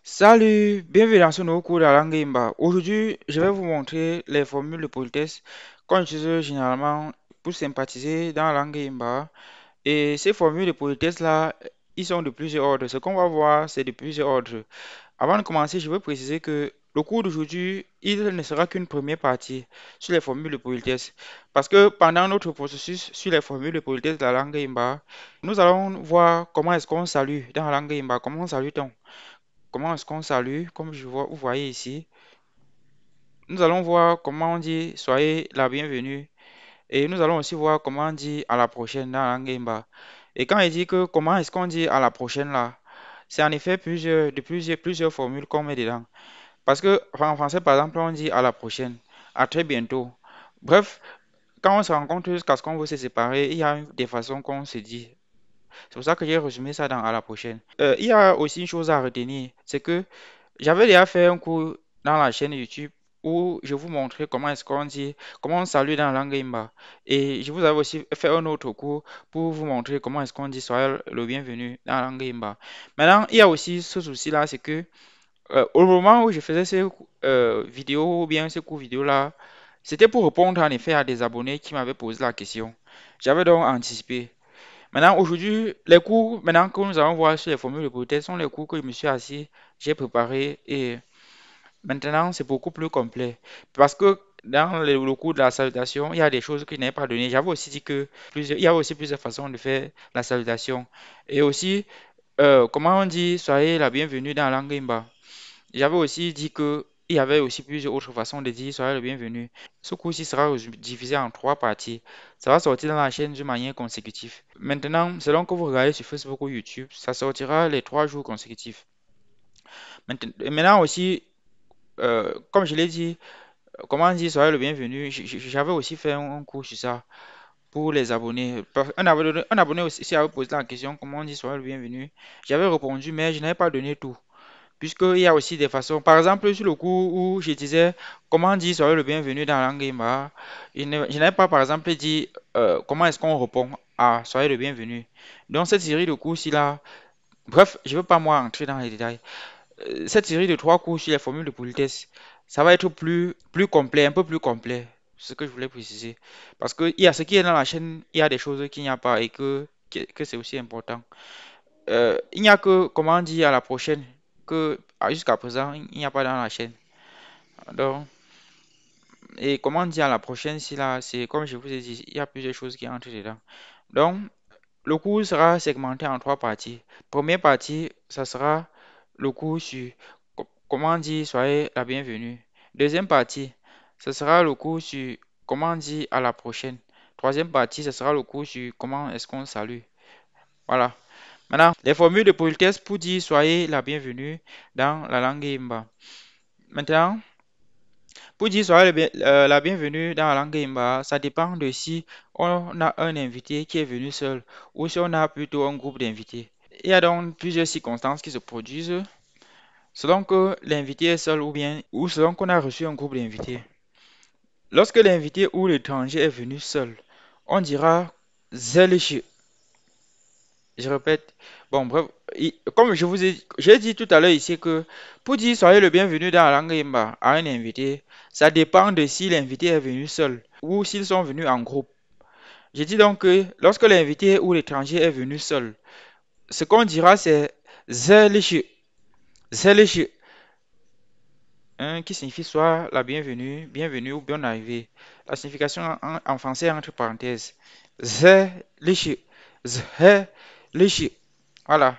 Salut, bienvenue dans ce nouveau cours de la langue Imba. Aujourd'hui, je vais vous montrer les formules de politesse qu'on utilise généralement pour sympathiser dans la langue Imba. Et ces formules de politesse-là, ils sont de plusieurs ordres. Ce qu'on va voir, c'est de plusieurs ordres. Avant de commencer, je veux préciser que le cours d'aujourd'hui, il ne sera qu'une première partie sur les formules de politesse. Parce que pendant notre processus sur les formules de politesse de la langue Imba, nous allons voir comment est-ce qu'on salue dans la langue Imba, comment salue-t-on. Comment est-ce qu'on salue? Comme vous voyez ici, nous allons voir comment on dit soyez la bienvenue. Et nous allons aussi voir comment on dit à la prochaine dans la langue Imba. Et quand il dit que comment est-ce qu'on dit à la prochaine là, c'est en effet plusieurs formules qu'on met dedans. Parce que en français, par exemple, on dit à la prochaine, à très bientôt. Bref, quand on se rencontre jusqu'à ce qu'on veut se séparer, il y a des façons qu'on se dit. C'est pour ça que j'ai résumé ça dans à la prochaine. Il y a aussi une chose à retenir, c'est que j'avais déjà fait un cours dans la chaîne YouTube où je vous montrais comment est-ce qu'on dit, comment on salue dans la langue Imba. Et je vous avais aussi fait un autre cours pour vous montrer comment est-ce qu'on dit soyez le bienvenu dans la langue Imba. Maintenant, il y a aussi ce souci-là, c'est que au moment où je faisais ces vidéos ou bien ces cours vidéo-là, c'était pour répondre en effet à des abonnés qui m'avaient posé la question. J'avais donc anticipé. Maintenant, aujourd'hui, les cours maintenant que nous allons voir sur les formules de politesse sont les cours que je me suis assis, j'ai préparé et maintenant c'est beaucoup plus complet. Parce que dans le cours de la salutation, il y a des choses que je n'avais pas données. J'avais aussi dit que il y a aussi plusieurs façons de faire la salutation. Et aussi, comment on dit soyez la bienvenue dans la langue Imba. J'avais aussi dit que il y avait aussi plusieurs autres façons de dire soyez le bienvenu. Ce cours-ci sera divisé en trois parties. Ça va sortir dans la chaîne d'une manière consécutive. Maintenant, selon que vous regardez sur Facebook ou YouTube, ça sortira les 3 jours consécutifs. Maintenant aussi, comme je l'ai dit, comment dire soyez le bienvenu, j'avais aussi fait un cours sur ça pour les abonnés. Un abonné aussi avait posé la question comment on dit soyez le bienvenu. J'avais répondu, mais je n'avais pas donné tout. Puisqu'il y a aussi des façons. Par exemple, sur le cours où je disais comment dire soyez le bienvenu dans la langue Imba, je n'avais pas, par exemple, dit comment est-ce qu'on répond à soyez le bienvenu. Donc, cette série de cours-ci là, bref, je ne veux pas moi entrer dans les détails. Cette série de 3 cours sur les formules de politesse, ça va être plus complet, un peu plus complet. C'est ce que je voulais préciser. Parce que il y a ce qui est dans la chaîne, il y a des choses qu'il n'y a pas et que c'est aussi important. Il n'y a que, comment dire, à la prochaine, que jusqu'à présent, il n'y a pas dans la chaîne. Donc, et comment dire à la prochaine, si là, c'est comme je vous ai dit, il y a plusieurs choses qui entrent dedans. Donc, le cours sera segmenté en 3 parties. Première partie, ça sera le cours sur comment dire soyez la bienvenue. Deuxième partie, ce sera le cours sur comment dire à la prochaine. Troisième partie, ce sera le cours sur comment est-ce qu'on salue. Voilà. Maintenant, les formules de politesse pour dire soyez la bienvenue dans la langue Imba. Maintenant, pour dire soyez la bienvenue dans la langue Imba, ça dépend de si on a un invité qui est venu seul ou si on a plutôt un groupe d'invités. Il y a donc plusieurs circonstances qui se produisent selon que l'invité est seul ou selon qu'on a reçu un groupe d'invités. Lorsque l'invité ou l'étranger est venu seul, on dira Zelish. Je répète. Bon, bref, comme j'ai dit tout à l'heure ici que pour dire soyez le bienvenu dans la langue Imba à un invité, ça dépend de si l'invité est venu seul ou s'ils sont venus en groupe. J'ai dit donc que lorsque l'invité ou l'étranger est venu seul, ce qu'on dira c'est Zelish. Zelish, hein, qui signifie soit la bienvenue, bienvenue ou bien arrivée. La signification en français est entre parenthèses. Zelish. Zelish. Voilà.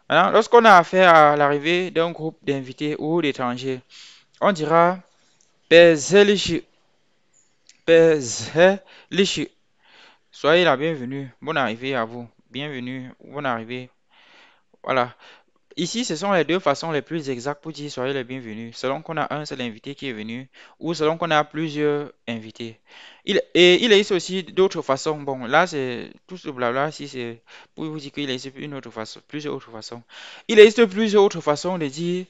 Maintenant, lorsqu'on a affaire à l'arrivée d'un groupe d'invités ou d'étrangers, on dira Bezelishi. Bezelishi. Soyez la bienvenue. Bonne arrivée à vous. Bienvenue. Bonne arrivée. Voilà. Ici, ce sont les deux façons les plus exactes pour dire soyez les bienvenus, selon qu'on a un seul invité qui est venu ou selon qu'on a plusieurs invités. Il existe aussi d'autres façons. Bon, là, c'est tout ce blabla, si c'est pour vous dire qu'il existe une autre façon, plusieurs autres façons. Il existe plusieurs autres façons de dire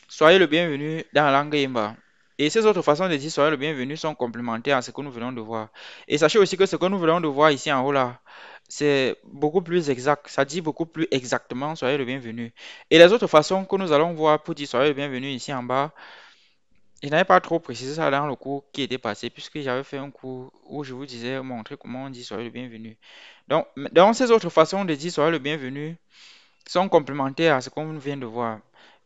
soyez le bienvenu dans la langue Imba. Et ces autres façons de dire soyez le bienvenu sont complémentaires à ce que nous venons de voir. Et sachez aussi que ce que nous venons de voir ici en haut là, c'est beaucoup plus exact. Ça dit beaucoup plus exactement, soyez le bienvenu. Et les autres façons que nous allons voir pour dire soyez le bienvenu ici en bas, je n'avais pas trop précisé ça dans le cours qui était passé, puisque j'avais fait un cours où je vous disais, montrer comment on dit soyez le bienvenu. Donc, dans ces autres façons de dire soyez le bienvenu sont complémentaires à ce qu'on vient de voir.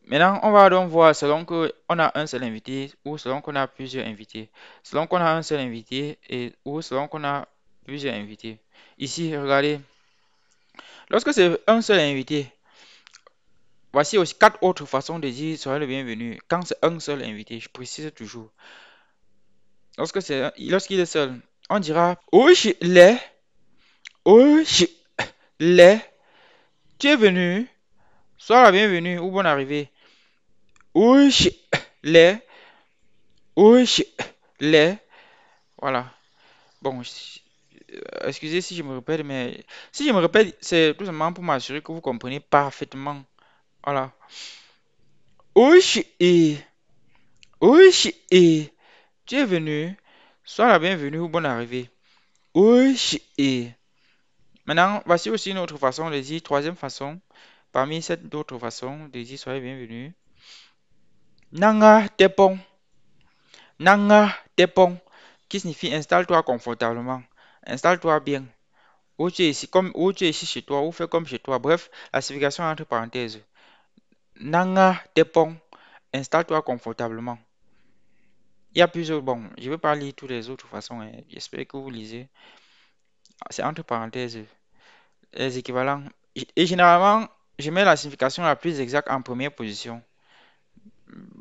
Maintenant, on va donc voir selon qu'on a un seul invité ou selon qu'on a plusieurs invités. Selon qu'on a un seul invité et ou selon qu'on a plusieurs invités. Ici, regardez, lorsque c'est un seul invité, voici aussi quatre autres façons de dire soyez le bienvenu. Quand c'est un seul invité, je précise toujours. Lorsqu'il est seul, on dira Oshi le, Oshi le, tu es venu, sois la bienvenue ou bonne arrivée. Oshi le, Oshi le, voilà. Bon, excusez si je me répète, mais si je me répète, c'est tout simplement pour m'assurer que vous comprenez parfaitement. Voilà. Oshi Oshi tu es venu, sois la bienvenue ou bonne arrivée. Oshi Maintenant, voici aussi une autre façon de dire, troisième façon, parmi cette autres façons de dire soyez bienvenue. Nanga tepong, nanga tepong, qui signifie installe-toi confortablement, installe-toi bien. Où tu es ici, comme où tu es ici chez toi, ou fais comme chez toi. Bref, la signification entre parenthèses. Nanga tepong, installe-toi confortablement. Il y a plusieurs, bon, je ne vais pas lire toutes les autres façons, hein. J'espère que vous lisez. C'est entre parenthèses, les équivalents. Et généralement, je mets la signification la plus exacte en première position.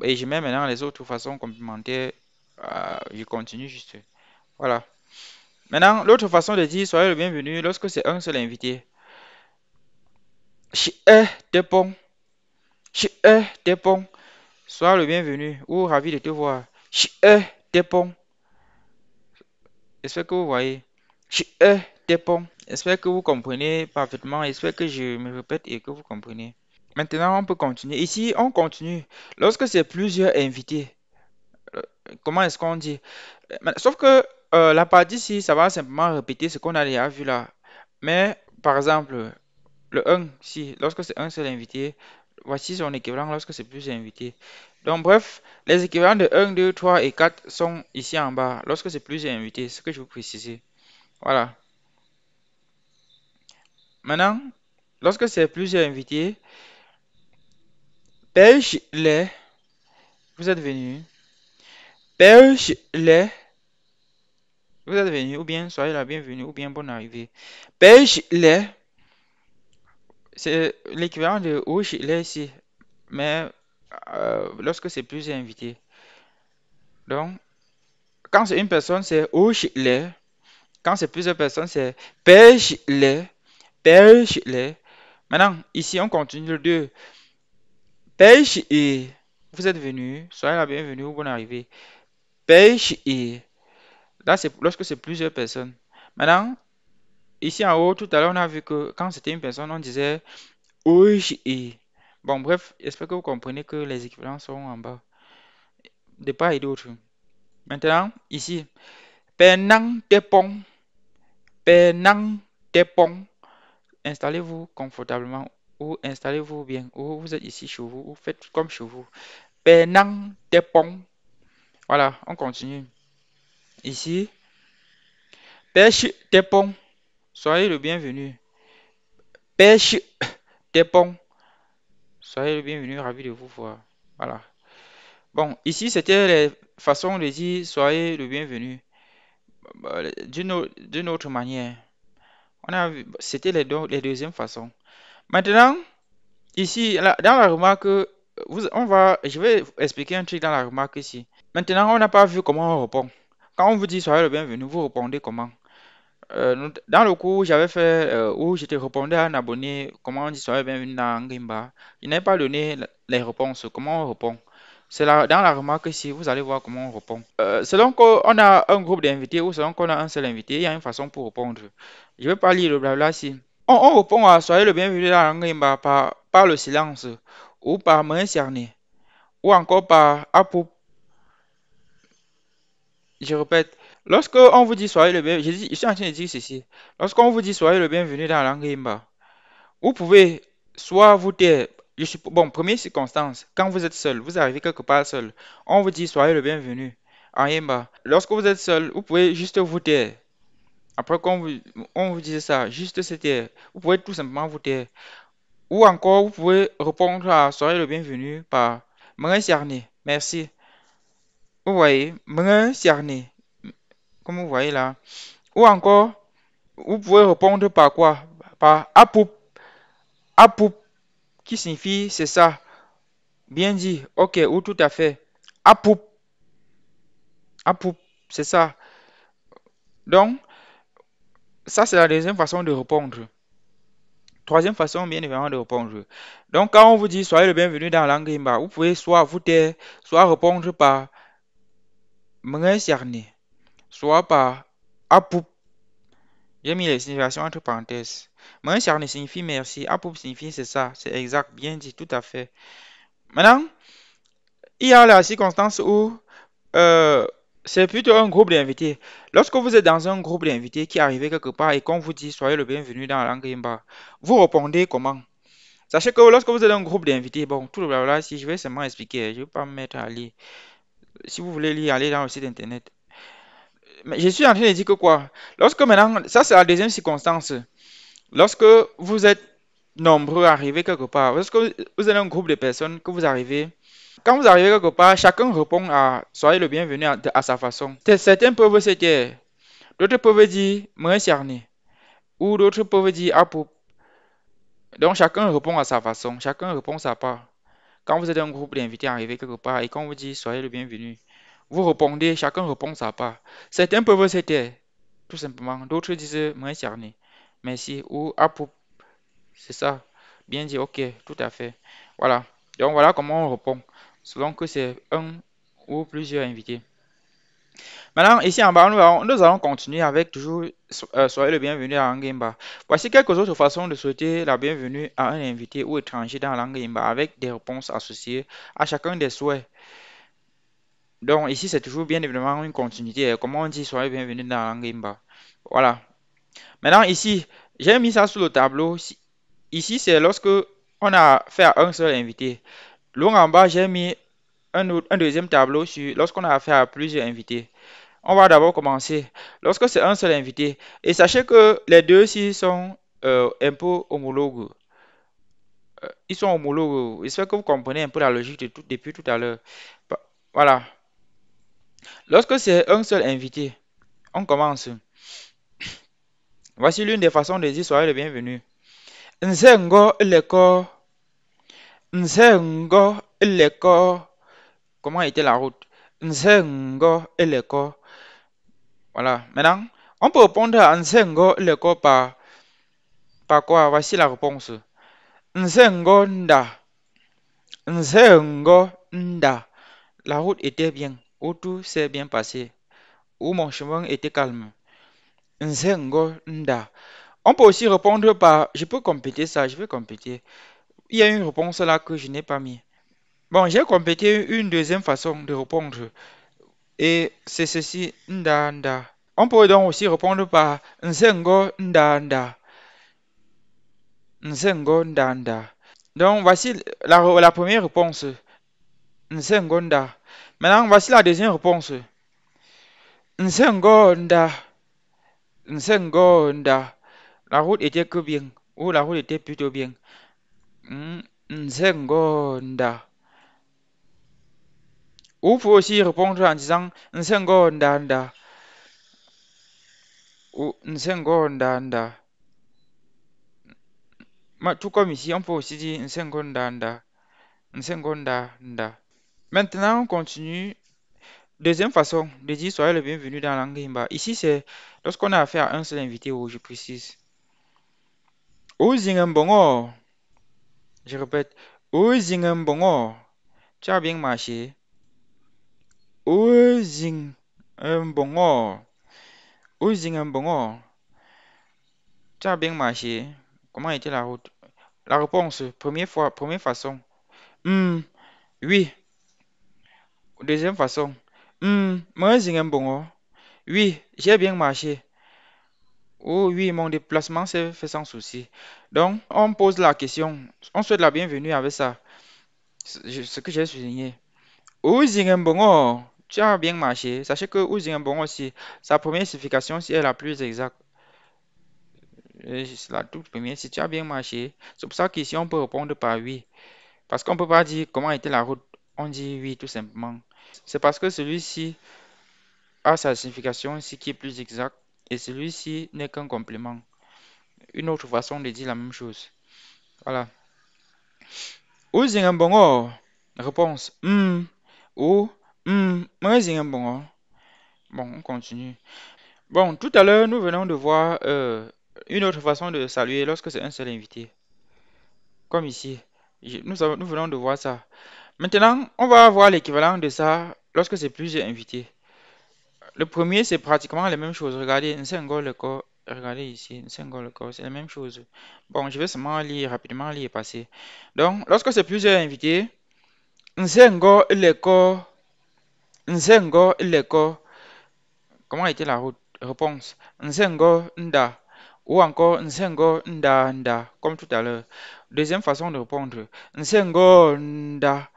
Et je mets maintenant les autres façons complémentaires. Je continue juste. Voilà. Maintenant, l'autre façon de dire soyez le bienvenu lorsque c'est un seul invité. Shi tepong, shi tepong. Sois le bienvenu ou ravi de te voir. Shi tepong. J'espère que vous voyez. Shi tepong. J'espère que vous comprenez parfaitement. J'espère que je me répète et que vous comprenez. Maintenant, on peut continuer. Ici, on continue. Lorsque c'est plusieurs invités, euh, comment est-ce qu'on dit? Sauf que la partie ici, ça va simplement répéter ce qu'on a déjà vu là. Mais, par exemple, le un, si, lorsque c'est un seul invité, voici son équivalent lorsque c'est plusieurs invités. Donc, bref, les équivalents de un, 2, 3 et 4 sont ici en bas, lorsque c'est plusieurs invités, ce que je vous préciser. Voilà. Maintenant, lorsque c'est plusieurs invités, pêche les, vous êtes venus, pêche les, vous êtes venus, ou bien soyez la bienvenue, ou bien bonne arrivée. Pêche les, c'est l'équivalent de ouche les ici, mais lorsque c'est plusieurs invités. Donc, quand c'est une personne, c'est ouche les. Quand c'est plusieurs personnes, c'est pêche les, pêche les. Maintenant, ici, on continue le 2. Pêche et vous êtes venu, soyez la bienvenue ou bonne arrivée. Pêche et là, c'est lorsque c'est plusieurs personnes. Maintenant, ici en haut, tout à l'heure, on a vu que quand c'était une personne, on disait ouche et. Bon, bref, j'espère que vous comprenez que les équivalents sont en bas, de part et d'autre. Maintenant, ici, penang tepong, penang tepong. Installez-vous confortablement ou installez-vous bien ou vous êtes ici chez vous ou faites comme chez vous. Penang tepong. Voilà, on continue. Ici, pêche tepong. Soyez le bienvenu. Pêche tepong. Soyez le bienvenu, ravi de vous voir. Voilà. Bon, ici, c'était les façons de dire soyez le bienvenu d'une autre manière. On a vu, c'était les deuxièmes façons. Maintenant, ici, dans la remarque, je vais expliquer un truc dans la remarque ici. Maintenant, on n'a pas vu comment on répond. Quand on vous dit soyez le bienvenu, vous répondez comment? Dans le cours, j'avais fait où j'étais répondais à un abonné comment on dit soyez le bienvenu dans Ngimba. Il n'avait pas donné les réponses, comment on répond. C'est là, dans la remarque ici, vous allez voir comment on répond. Selon qu'on a un groupe d'invités ou selon qu'on a un seul invité, il y a une façon pour répondre. Je ne vais pas lire le blabla ici. On répond à soyez le bienvenu dans Ngimba par le silence ou par main cernée ou encore par apou. Je répète. Lorsque on vous dit soyez le bienvenu, je suis en train de dire ceci. Lorsqu'on vous dit soyez le bienvenu dans la langue Himba, vous pouvez soit vous taire. Bon, première circonstance, quand vous êtes seul, vous arrivez quelque part seul, on vous dit soyez le bienvenu en Himba. Lorsque vous êtes seul, vous pouvez juste vous taire. Après qu'on vous, on vous dise ça, juste se taire. Vous pouvez tout simplement vous taire. Ou encore, vous pouvez répondre à soyez le bienvenu par Mwen cerné, merci. Vous voyez, Mwen cerné, comme vous voyez là. Ou encore, vous pouvez répondre par quoi? Par Apoup, Apoup, qui signifie c'est ça. Bien dit, ok, ou tout à fait. Apoup, Apoup, c'est ça. Donc, ça c'est la deuxième façon de répondre. Troisième façon, bien évidemment, de répondre. Donc, quand on vous dit soyez le bienvenu dans la langue Himba, vous pouvez soit vous taire, soit répondre par Mwen cerné, soit par Apoup. J'ai mis les significations entre parenthèses. Mwen cerné signifie merci, Apoup signifie c'est ça, c'est exact, bien dit, tout à fait. Maintenant, il y a la circonstance où euh, c'est plutôt un groupe d'invités. Lorsque vous êtes dans un groupe d'invités qui arrive quelque part et qu'on vous dit soyez le bienvenu dans la langue Himba, vous répondez comment? Sachez que lorsque vous êtes un groupe d'invités, bon, tout le blabla, si je vais seulement expliquer, je ne vais pas me mettre à lire. Si vous voulez lire, allez dans le site internet. Mais je suis en train de dire que quoi? Lorsque maintenant, ça c'est la deuxième circonstance. Lorsque vous êtes nombreux à arriver quelque part, lorsque vous êtes un groupe de personnes que vous arrivez, quand vous arrivez quelque part, chacun répond à soyez le bienvenu à sa façon. Certains peuvent se taire, d'autres peuvent dire moi cerné, ou d'autres peuvent dire apou. Donc chacun répond à sa façon, chacun répond sa part. Quand vous êtes un groupe d'invités arrivés quelque part et qu'on vous dit soyez le bienvenu, vous répondez, chacun répond sa part. Certains peuvent se taire, tout simplement. D'autres disent moi cerné, merci, ou apou. C'est ça. Bien dit, ok, tout à fait. Voilà. Donc voilà comment on répond, selon que c'est un ou plusieurs invités. Maintenant, ici en bas, nous allons continuer avec toujours soyez le bienvenu à Angemba. Voici quelques autres façons de souhaiter la bienvenue à un invité ou étranger dans l'Angemba avec des réponses associées à chacun des souhaits. Donc ici, c'est toujours bien évidemment une continuité. Comment on dit soyez bienvenue dans l'Angemba. Voilà. Maintenant, ici, j'ai mis ça sur le tableau. Ici, c'est lorsque on a fait à un seul invité. Loin en bas, j'ai mis un deuxième tableau sur lorsqu'on a affaire à plusieurs invités. On va d'abord commencer lorsque c'est un seul invité. Et sachez que les deux-ci sont un peu homologues. Ils sont homologues. J'espère que vous comprenez un peu la logique depuis tout à l'heure. Voilà. Lorsque c'est un seul invité, on commence. Voici l'une des façons de dire soyez le bienvenu. Nzengo leko, nzengo leko. Comment était la route? Nzengo leko. Voilà. Maintenant, on peut répondre à Nzengo leko par quoi? Voici la réponse. Nzengo nda. Nzengo nda. La route était bien. Où tout s'est bien passé. Où mon chemin était calme. Nzengo nda. On peut aussi répondre par je peux compléter ça, je vais compléter. Il y a une réponse là que je n'ai pas mis. Bon, j'ai complété une deuxième façon de répondre. Et c'est ceci, nda nda. On peut donc aussi répondre par nzengo nda nda. Nzengo nda nda. Donc voici la première réponse. Nzengo nda. Maintenant, voici la deuxième réponse. Nzengo nda. Nzengo nda. La route était que bien. Ou la route était plutôt bien. Nzengo nda. Ou vous pouvez aussi répondre en disant Nzengo nda nda. Ou Nzengo nda nda. Tout comme ici, on peut aussi dire Nzengo nda nda. Nzengo nda nda. Maintenant, on continue. Deuxième façon de dire soyez le bienvenu dans la langue Himba. Ici, c'est lorsqu'on a affaire à un seul invité, ou je précise. Bongo. Je répète. Bongo. Tu as bien marché. Bongo. Bongo. Tu as bien marché. Comment était la route? La réponse, première façon. Oui. Deuxième façon. Moi, bongo. Oui, j'ai bien marché. Oh oui, mon déplacement s'est fait sans souci. Donc, on pose la question. On souhaite la bienvenue avec ça. Ce que j'ai souligné. Ouzinguembongo, tu as bien marché. Sachez que Ouzinguembongo aussi, sa première signification, si est la plus exacte. C'est la toute première, si tu as bien marché. C'est pour ça qu'ici, on peut répondre par oui. Parce qu'on ne peut pas dire comment était la route. On dit oui, tout simplement. C'est parce que celui-ci a sa signification ici qui est plus exacte. Et celui-ci n'est qu'un complément. Une autre façon de dire la même chose. Voilà. Ouzinguembongo. Réponse. Ou. Ouzinguembongo. Bon, on continue. Bon, tout à l'heure, nous venons de voir une autre façon de saluer lorsque c'est un seul invité. Comme ici. Nous venons de voir ça. Maintenant, on va voir l'équivalent de ça lorsque c'est plusieurs invités. Le premier, c'est pratiquement la même chose. Regardez, Nsengo le corps. Regardez ici, Nsengo le corps, c'est la même chose. Bon, je vais seulement lire rapidement, lire et passer. Donc, lorsque c'est plusieurs invités, Nsengo le corps, Nsengo le corps. Comment était la route? Réponse. Nsengo nda. Ou encore Nsengo nda nda, comme tout à l'heure. Deuxième façon de répondre. Nsengo nda.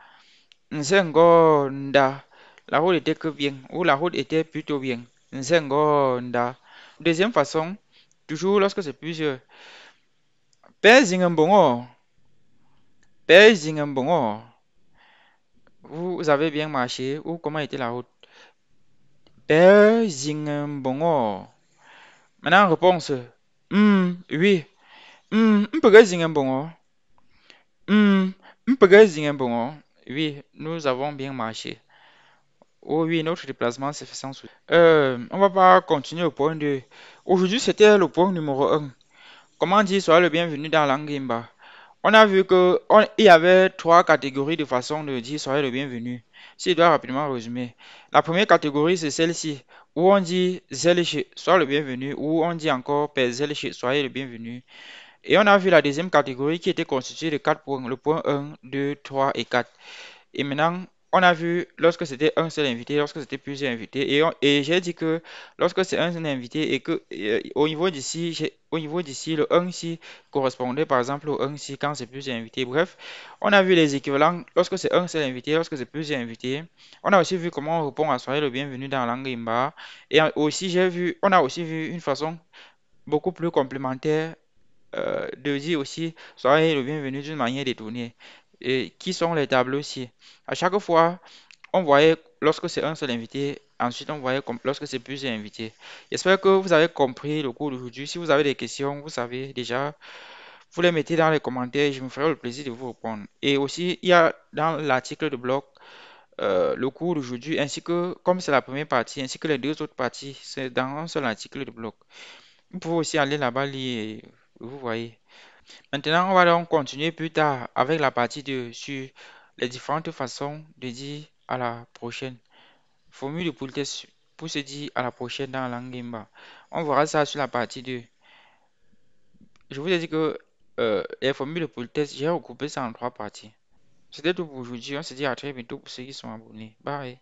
Nsengo nda. La route était que bien. Ou la route était plutôt bien. Nsengo nda. Deuxième façon. Toujours lorsque c'est plusieurs. Père Zingambongo. Père Zingambongo. Vous avez bien marché. Ou comment était la route? Père Zingambongo. Maintenant, réponse. Oui. Mpega Zingambongo. Mpega Zingambongo. Oui, nous avons bien marché. Oh oui, notre déplacement s'est fait sans souci. On va pas continuer au point 2. Aujourd'hui, c'était le point numéro 1. Comment dire soyez le bienvenu dans l'Angimba? On a vu il y avait trois catégories de façon de dire soyez le bienvenu. Si je dois rapidement résumer. La première catégorie, c'est celle-ci, où on dit Zeliche, soyez le bienvenu, ou on dit encore Père Zeliche, soyez le bienvenu. Et on a vu la deuxième catégorie qui était constituée de 4 points, le point 1, 2, 3 et 4. Et maintenant, on a vu lorsque c'était un seul invité, lorsque c'était plusieurs invités. Et j'ai dit que lorsque c'est un seul invité et que au niveau d'ici, le 1 ici correspondait par exemple au 1 ici quand c'est plusieurs invités. Bref, on a vu les équivalents lorsque c'est un seul invité, lorsque c'est plusieurs invités. On a aussi vu comment on répond à soyez le bienvenu dans la langue Imba. Et aussi, on a aussi vu une façon beaucoup plus complémentaire de dire aussi soyez le bienvenu d'une manière détournée. Et qui sont les tableaux ici? À chaque fois, on voyait lorsque c'est un seul invité, ensuite on voyait lorsque c'est plusieurs invités. J'espère que vous avez compris le cours d'aujourd'hui. Si vous avez des questions, vous savez déjà, vous les mettez dans les commentaires, je me ferai le plaisir de vous répondre. Et aussi, il y a dans l'article de blog le cours d'aujourd'hui, ainsi que, comme c'est la première partie, ainsi que les deux autres parties, c'est dans un seul article de blog. Vous pouvez aussi aller là-bas lire, et vous voyez. Maintenant, on va donc continuer plus tard avec la partie 2 sur les différentes façons de dire à la prochaine. Formule de politesse pour se dire à la prochaine dans la langue Imba. On verra ça sur la partie 2. Je vous ai dit que les formules de politesse, j'ai regroupé ça en trois parties. C'était tout pour aujourd'hui. On se dit à très bientôt pour ceux qui sont abonnés. Bye.